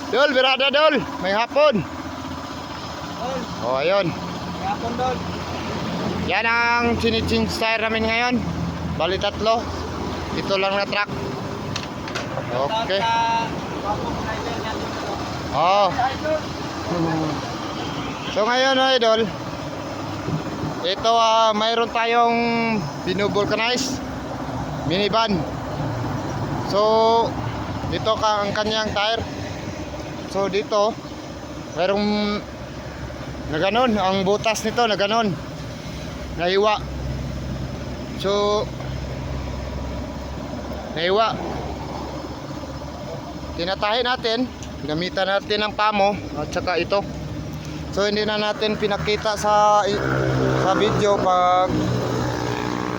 Dol, birada Dol. May hapon. Oh, ayun. May hapon doon. Yan ang chini-change tire namin ngayon. Bali 3. Ito lang na truck. Okay. Oh. So ngayon idol, ito mayroon tayong binubulkanize minivan. So dito ang kanyang tire. So dito mayroong na ganon, ang butas nito na ganon, nahiwa. So nahiwa, tinatahi natin, gamitan natin ng pamo at saka ito. So hindi na natin pinakita sa video pag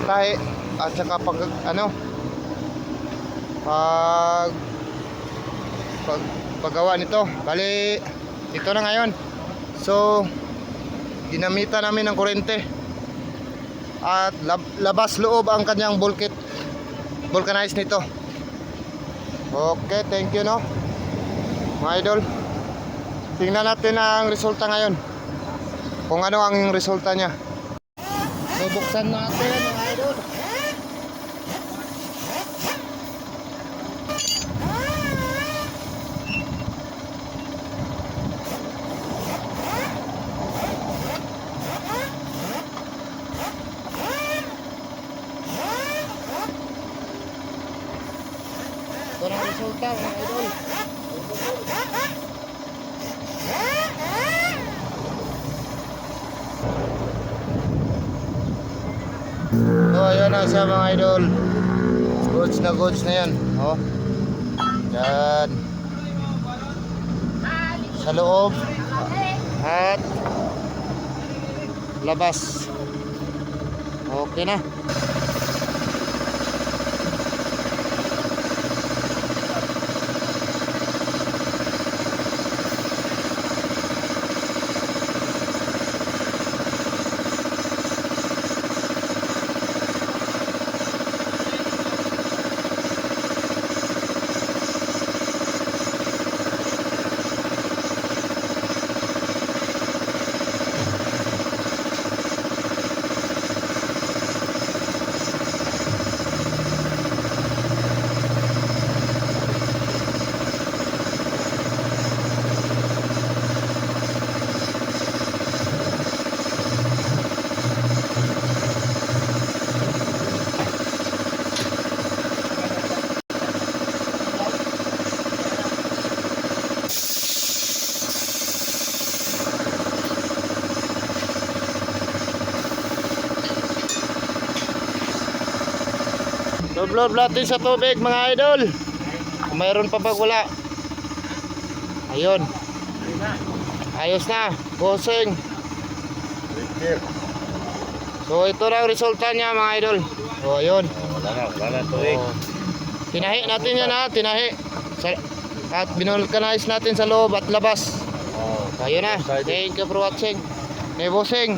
tahi at saka pag paggawa nito. Bali ito na ngayon. So ginamitan namin ng kuryente at labas loob ang kanyang vulcanize nito. Okay, thank you no mga idol. Tingnan natin ang resulta ngayon, kung ano ang resulta niya. So buksan natin mga idol. Ito na ang resulta mga idol. So ayan na siya mga idol. Goods na yan. Oh. Yan. Sa loob at labas. Okay na. Doblor natin sa tubig mga idol. Mayroon pa pag wala. Ayun. Ayos na. Bossing. So ito na ang resulta niya mga idol. O ayun. Wala na tubig. Tinahi natin yan ha. Tinahi. At binulkanize natin sa loob at labas. Ayun na. Thank you for watching. May bossing.